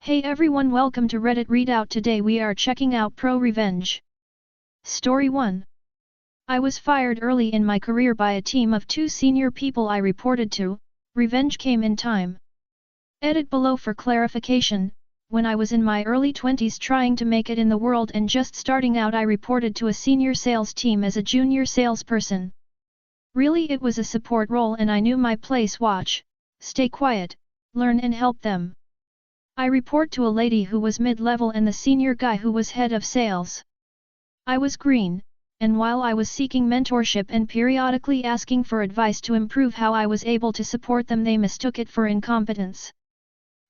Hey everyone, welcome to Reddit Readout. Today we are checking out ProRevenge. Story 1. I was fired early in my career by a team of 2 senior people I reported to. Revenge came in time. Edit below for clarification. When I was in my early 20s trying to make it in the world and just starting out, I reported to a senior sales team as a junior salesperson. Really, it was a support role and I knew my place: watch, stay quiet, learn and help them. I report to a lady who was mid-level and the senior guy who was head of sales. I was green, and while I was seeking mentorship and periodically asking for advice to improve how I was able to support them, they mistook it for incompetence.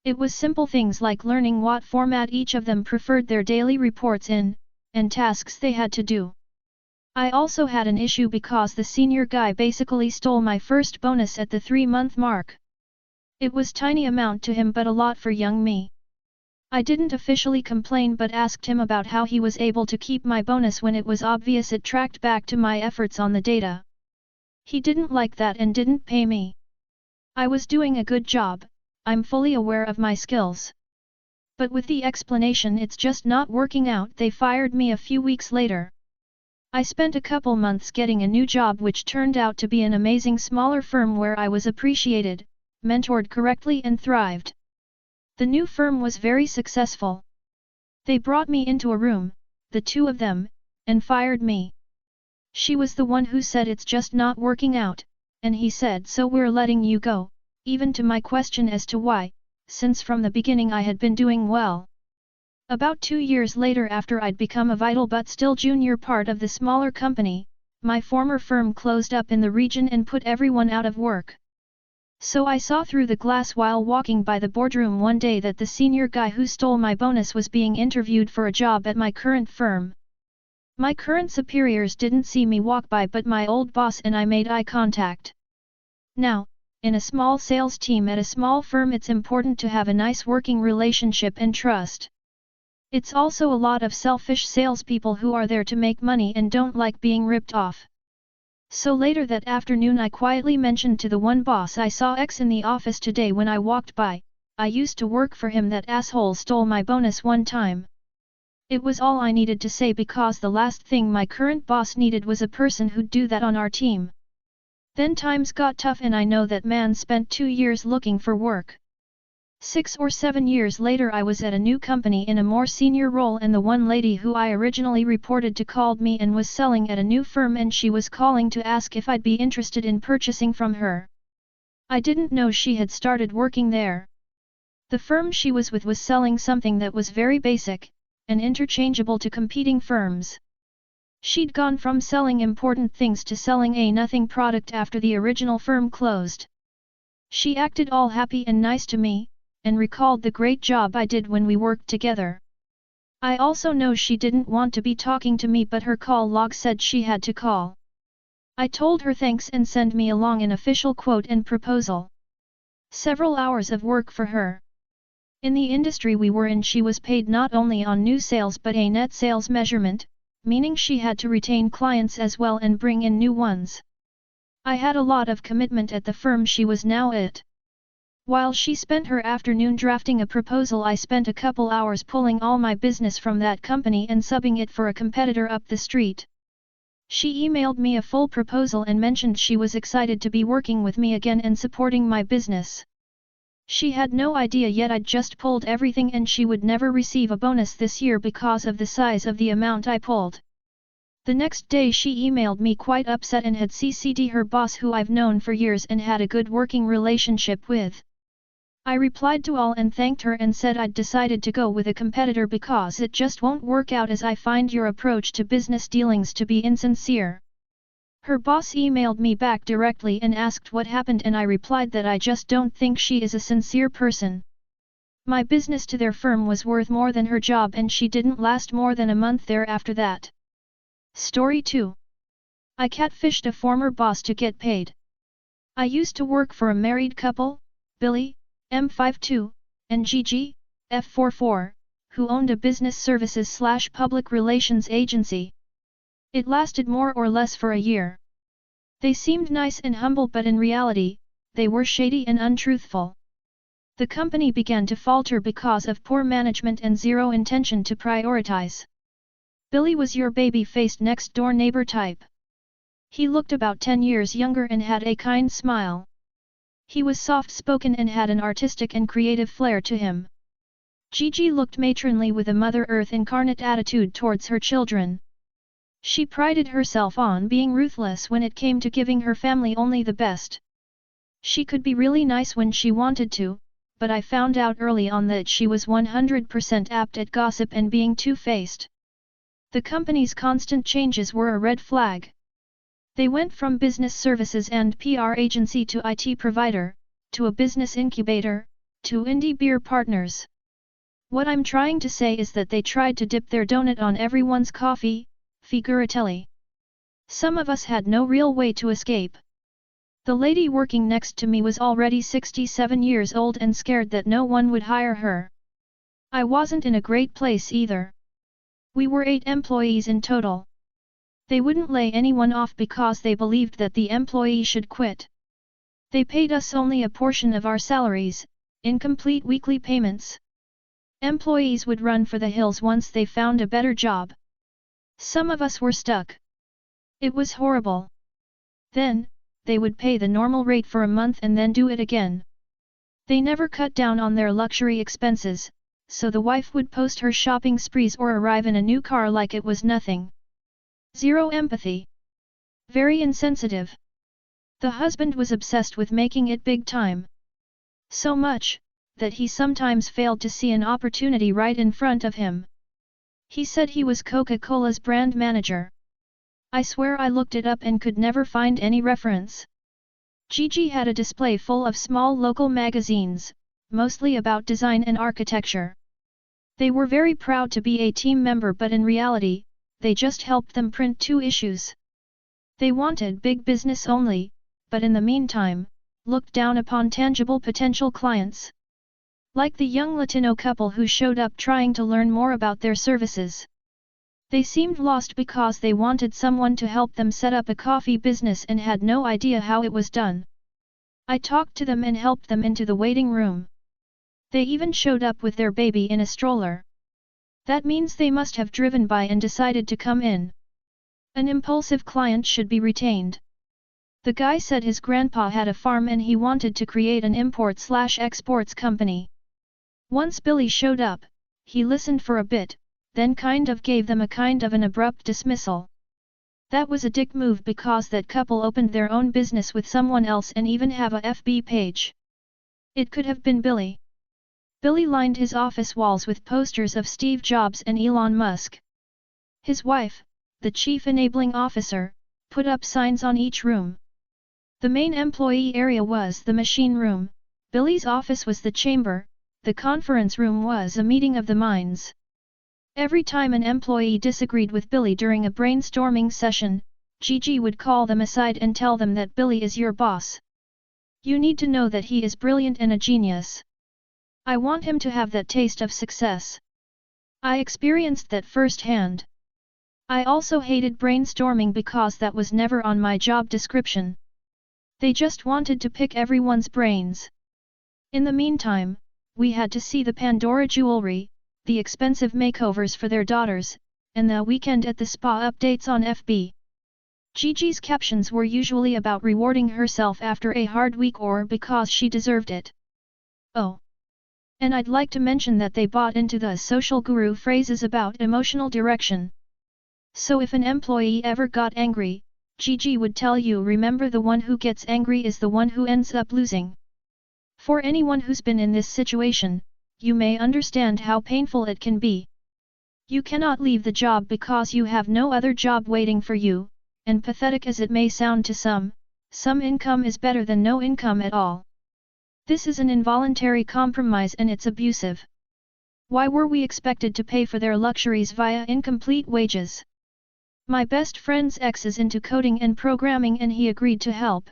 It was simple things like learning what format each of them preferred their daily reports in, and tasks they had to do. I also had an issue because the senior guy basically stole my first bonus at the 3-month mark. It was tiny amount to him but a lot for young me. I didn't officially complain but asked him about how he was able to keep my bonus when it was obvious it tracked back to my efforts on the data. He didn't like that and didn't pay me. I was doing a good job, I'm fully aware of my skills. But with the explanation it's just not working out, they fired me a few weeks later. I spent a couple months getting a new job which turned out to be an amazing smaller firm where I was appreciated, mentored correctly and thrived. The new firm was very successful. They brought me into a room, the 2 of them, and fired me. She was the one who said it's just not working out, and he said, so we're letting you go, even to my question as to why, since from the beginning I had been doing well. About 2 years later, after I'd become a vital but still junior part of the smaller company, my former firm closed up in the region and put everyone out of work. So I saw through the glass while walking by the boardroom one day that the senior guy who stole my bonus was being interviewed for a job at my current firm. My current superiors didn't see me walk by but my old boss and I made eye contact. Now, in a small sales team at a small firm it's important to have a nice working relationship and trust. It's also a lot of selfish salespeople who are there to make money and don't like being ripped off. So later that afternoon I quietly mentioned to the one boss I saw X in the office today when I walked by, I used to work for him, that asshole stole my bonus one time. It was all I needed to say because the last thing my current boss needed was a person who'd do that on our team. Then times got tough and I know that man spent 2 years looking for work. 6 or 7 years later I was at a new company in a more senior role and the one lady who I originally reported to called me and was selling at a new firm and she was calling to ask if I'd be interested in purchasing from her. I didn't know she had started working there. The firm she was with was selling something that was very basic, and interchangeable to competing firms. She'd gone from selling important things to selling a nothing product after the original firm closed. She acted all happy and nice to me, and recalled the great job I did when we worked together. I also know she didn't want to be talking to me but her call log said she had to call. I told her thanks and send me along an official quote and proposal. Several hours of work for her. In the industry we were in she was paid not only on new sales but a net sales measurement, meaning she had to retain clients as well and bring in new ones. I had a lot of commitment at the firm she was now at. While she spent her afternoon drafting a proposal, I spent a couple hours pulling all my business from that company and subbing it for a competitor up the street. She emailed me a full proposal and mentioned she was excited to be working with me again and supporting my business. She had no idea yet I'd just pulled everything and she would never receive a bonus this year because of the size of the amount I pulled. The next day she emailed me quite upset and had CC'd her boss who I've known for years and had a good working relationship with. I replied to all and thanked her and said I'd decided to go with a competitor because it just won't work out as I find your approach to business dealings to be insincere. Her boss emailed me back directly and asked what happened and I replied that I just don't think she is a sincere person. My business to their firm was worth more than her job and she didn't last more than a month there after that. Story 2. I catfished a former boss to get paid. I used to work for a married couple, Billy, M52, and Gigi, F44, who owned a business services/public relations agency. It lasted more or less for a year. They seemed nice and humble but in reality, they were shady and untruthful. The company began to falter because of poor management and zero intention to prioritize. Billy was your baby-faced next-door neighbor type. He looked about 10 years younger and had a kind smile. He was soft-spoken and had an artistic and creative flair to him. Gigi looked matronly with a Mother Earth incarnate attitude towards her children. She prided herself on being ruthless when it came to giving her family only the best. She could be really nice when she wanted to, but I found out early on that she was 100% apt at gossip and being two-faced. The company's constant changes were a red flag. They went from business services and PR agency to IT provider, to a business incubator, to indie beer partners. What I'm trying to say is that they tried to dip their donut on everyone's coffee, figuratively. Some of us had no real way to escape. The lady working next to me was already 67 years old and scared that no one would hire her. I wasn't in a great place either. We were 8 employees in total. They wouldn't lay anyone off because they believed that the employee should quit. They paid us only a portion of our salaries, incomplete weekly payments. Employees would run for the hills once they found a better job. Some of us were stuck. It was horrible. Then, they would pay the normal rate for a month and then do it again. They never cut down on their luxury expenses, so the wife would post her shopping sprees or arrive in a new car like it was nothing. Zero empathy. Very insensitive. The husband was obsessed with making it big time. So much, that he sometimes failed to see an opportunity right in front of him. He said he was Coca-Cola's brand manager. I swear I looked it up and could never find any reference. Gigi had a display full of small local magazines, mostly about design and architecture. They were very proud to be a team member, but in reality, they just helped them print 2 issues. They wanted big business only, but in the meantime, looked down upon tangible potential clients. Like the young Latino couple who showed up trying to learn more about their services. They seemed lost because they wanted someone to help them set up a coffee business and had no idea how it was done. I talked to them and helped them into the waiting room. They even showed up with their baby in a stroller. That means they must have driven by and decided to come in. An impulsive client should be retained. The guy said his grandpa had a farm and he wanted to create an import/exports company. Once Billy showed up, he listened for a bit, then kind of gave them a kind of an abrupt dismissal. That was a dick move because that couple opened their own business with someone else and even have a FB page. It could have been Billy. Billy lined his office walls with posters of Steve Jobs and Elon Musk. His wife, the chief enabling officer, put up signs on each room. The main employee area was the machine room, Billy's office was the chamber, the conference room was a meeting of the minds. Every time an employee disagreed with Billy during a brainstorming session, Gigi would call them aside and tell them that Billy is your boss. You need to know that he is brilliant and a genius. I want him to have that taste of success. I experienced that firsthand. I also hated brainstorming because that was never on my job description. They just wanted to pick everyone's brains. In the meantime, we had to see the Pandora jewelry, the expensive makeovers for their daughters, and the weekend at the spa updates on FB. Gigi's captions were usually about rewarding herself after a hard week or because she deserved it. Oh. And I'd like to mention that they bought into the social guru phrases about emotional direction. So if an employee ever got angry, Gigi would tell you, remember, the one who gets angry is the one who ends up losing. For anyone who's been in this situation, you may understand how painful it can be. You cannot leave the job because you have no other job waiting for you, and pathetic as it may sound to some income is better than no income at all. This is an involuntary compromise and it's abusive. Why were we expected to pay for their luxuries via incomplete wages? My best friend's ex is into coding and programming and he agreed to help.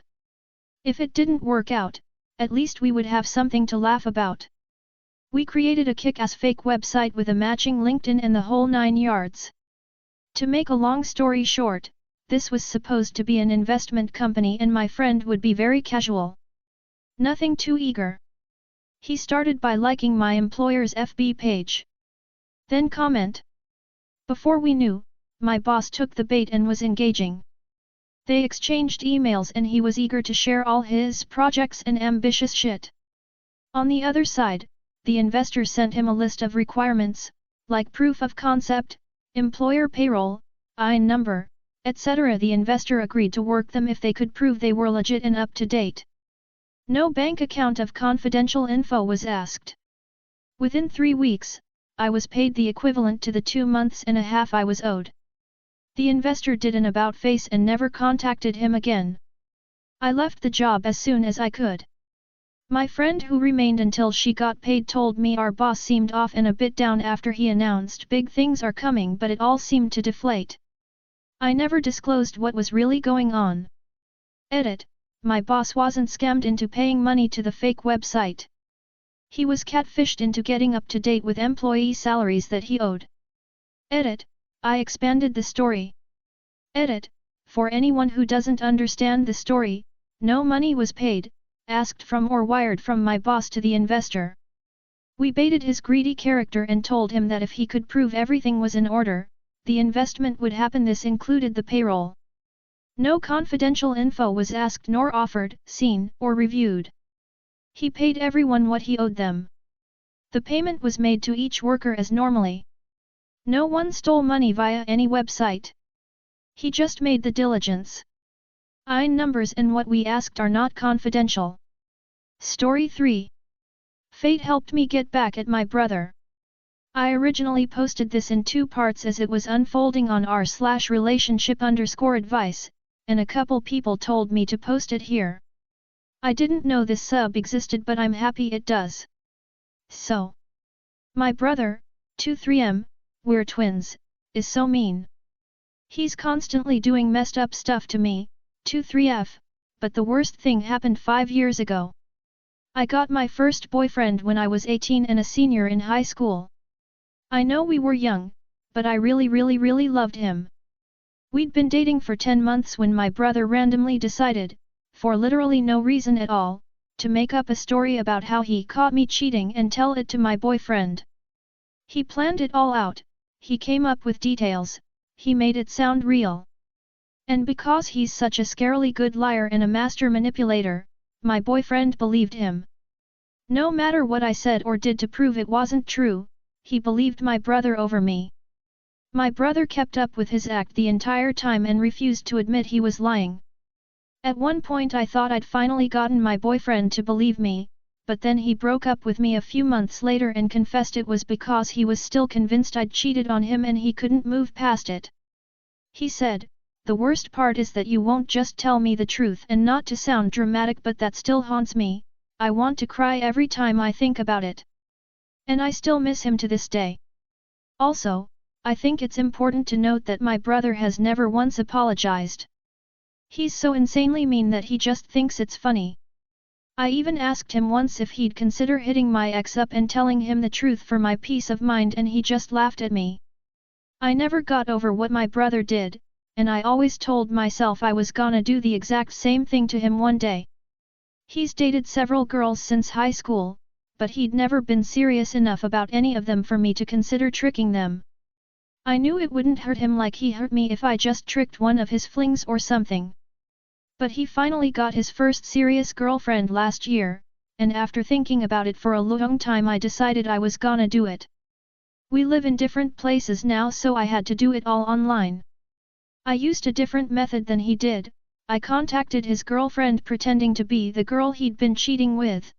If it didn't work out, at least we would have something to laugh about. We created a kick-ass fake website with a matching LinkedIn and the whole 9 yards. To make a long story short, this was supposed to be an investment company and my friend would be very casual. Nothing too eager. He started by liking my employer's FB page. Then comment. Before we knew, my boss took the bait and was engaging. They exchanged emails and he was eager to share all his projects and ambitious shit. On the other side, the investor sent him a list of requirements, like proof of concept, employer payroll, IN number, etc. The investor agreed to work them if they could prove they were legit and up to date. No bank account of confidential info was asked. Within 3 weeks, I was paid the equivalent to the 2 months and a half I was owed. The investor did an about-face and never contacted him again. I left the job as soon as I could. My friend who remained until she got paid told me our boss seemed off and a bit down after he announced big things are coming, but it all seemed to deflate. I never disclosed what was really going on. Edit. My boss wasn't scammed into paying money to the fake website. He was catfished into getting up to date with employee salaries that he owed. Edit. I expanded the story. Edit. For anyone who doesn't understand the story, no money was paid, asked from or wired from my boss to the investor. We baited his greedy character and told him that if he could prove everything was in order, the investment would happen. This included the payroll. No confidential info was asked nor offered, seen, or reviewed. He paid everyone what he owed them. The payment was made to each worker as normally. No one stole money via any website. He just made the diligence. IN numbers and what we asked are not confidential. Story 3. Fate helped me get back at my brother. I originally posted this in 2 parts as it was unfolding on r/relationship_advice, and a couple people told me to post it here. I didn't know this sub existed, but I'm happy it does. So. My brother, 23M, we're twins, is so mean. He's constantly doing messed up stuff to me, 23F, but the worst thing happened 5 years ago. I got my first boyfriend when I was 18 and a senior in high school. I know we were young, but I really loved him. We'd been dating for 10 months when my brother randomly decided, for literally no reason at all, to make up a story about how he caught me cheating and tell it to my boyfriend. He planned it all out, he came up with details, he made it sound real. And because he's such a scarily good liar and a master manipulator, my boyfriend believed him. No matter what I said or did to prove it wasn't true, he believed my brother over me. My brother kept up with his act the entire time and refused to admit he was lying. At one point I thought I'd finally gotten my boyfriend to believe me, but then he broke up with me a few months later and confessed it was because he was still convinced I'd cheated on him and he couldn't move past it. He said, "The worst part is that you won't just tell me the truth, and not to sound dramatic but that still haunts me, I want to cry every time I think about it. And I still miss him to this day." Also, I think it's important to note that my brother has never once apologized. He's so insanely mean that he just thinks it's funny. I even asked him once if he'd consider hitting my ex up and telling him the truth for my peace of mind, and he just laughed at me. I never got over what my brother did, and I always told myself I was gonna do the exact same thing to him one day. He's dated several girls since high school, but he'd never been serious enough about any of them for me to consider tricking them. I knew it wouldn't hurt him like he hurt me if I just tricked one of his flings or something. But he finally got his first serious girlfriend last year, and after thinking about it for a long time I decided I was gonna do it. We live in different places now, so I had to do it all online. I used a different method than he did. I contacted his girlfriend pretending to be the girl he'd been cheating with.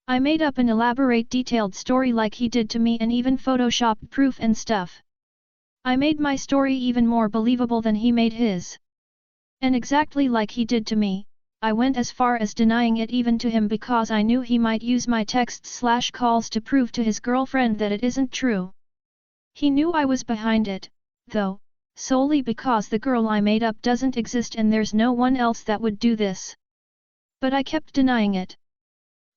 I made up an elaborate detailed story like he did to me and even photoshopped proof and stuff. I made my story even more believable than he made his. And exactly like he did to me, I went as far as denying it even to him because I knew he might use my texts/calls to prove to his girlfriend that it isn't true. He knew I was behind it, though, solely because the girl I made up doesn't exist and there's no one else that would do this. But I kept denying it.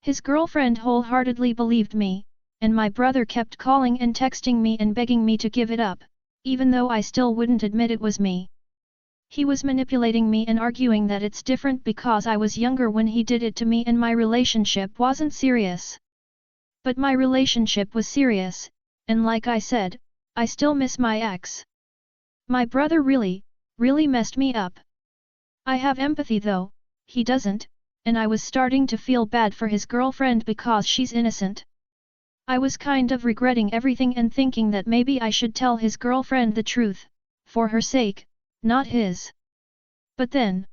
His girlfriend wholeheartedly believed me, and my brother kept calling and texting me and begging me to give it up, even though I still wouldn't admit it was me. He was manipulating me and arguing that it's different because I was younger when he did it to me and my relationship wasn't serious. But my relationship was serious, and like I said, I still miss my ex. My brother really messed me up. I have empathy though, he doesn't, and I was starting to feel bad for his girlfriend because she's innocent. I was kind of regretting everything and thinking that maybe I should tell his girlfriend the truth, for her sake, not his. But then,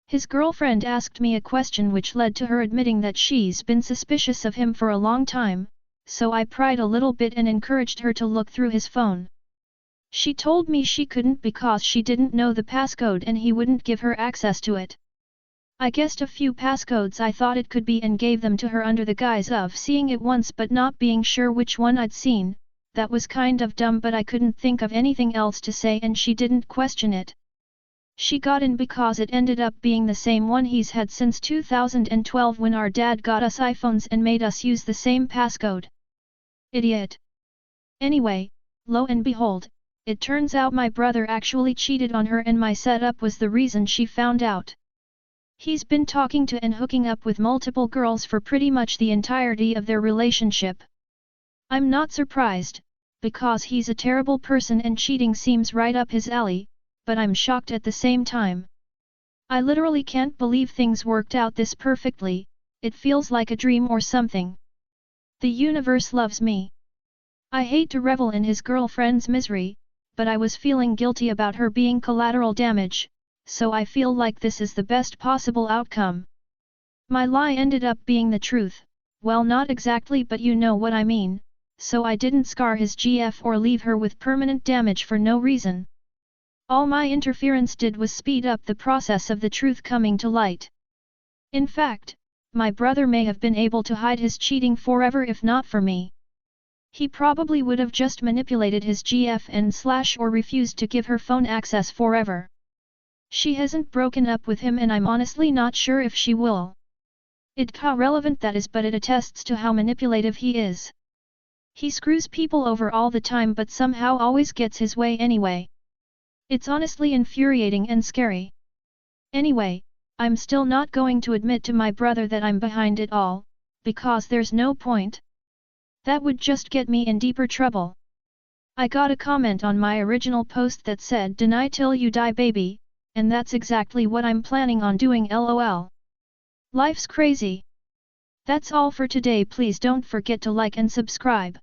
his girlfriend asked me a question which led to her admitting that she's been suspicious of him for a long time, so I pried a little bit and encouraged her to look through his phone. She told me she couldn't because she didn't know the passcode and he wouldn't give her access to it. I guessed a few passcodes I thought it could be and gave them to her under the guise of seeing it once but not being sure which one I'd seen. That was kind of dumb, but I couldn't think of anything else to say and she didn't question it. She got in because it ended up being the same one he's had since 2012 when our dad got us iPhones and made us use the same passcode. Idiot. Anyway, lo and behold, it turns out my brother actually cheated on her and my setup was the reason she found out. He's been talking to and hooking up with multiple girls for pretty much the entirety of their relationship. I'm not surprised, because he's a terrible person and cheating seems right up his alley, but I'm shocked at the same time. I literally can't believe things worked out this perfectly, it feels like a dream or something. The universe loves me. I hate to revel in his girlfriend's misery, but I was feeling guilty about her being collateral damage, so I feel like this is the best possible outcome. My lie ended up being the truth, well not exactly but you know what I mean, so I didn't scar his GF or leave her with permanent damage for no reason. All my interference did was speed up the process of the truth coming to light. In fact, my brother may have been able to hide his cheating forever if not for me. He probably would have just manipulated his GF and or refused to give her phone access forever. She hasn't broken up with him and I'm honestly not sure if she will. It's how relevant that is, but it attests to how manipulative he is. He screws people over all the time but somehow always gets his way anyway. It's honestly infuriating and scary. Anyway, I'm still not going to admit to my brother that I'm behind it all, because there's no point. That would just get me in deeper trouble. I got a comment on my original post that said "Deny till you die baby," and that's exactly what I'm planning on doing lol. Life's crazy. That's all for today. Please don't forget to like and subscribe.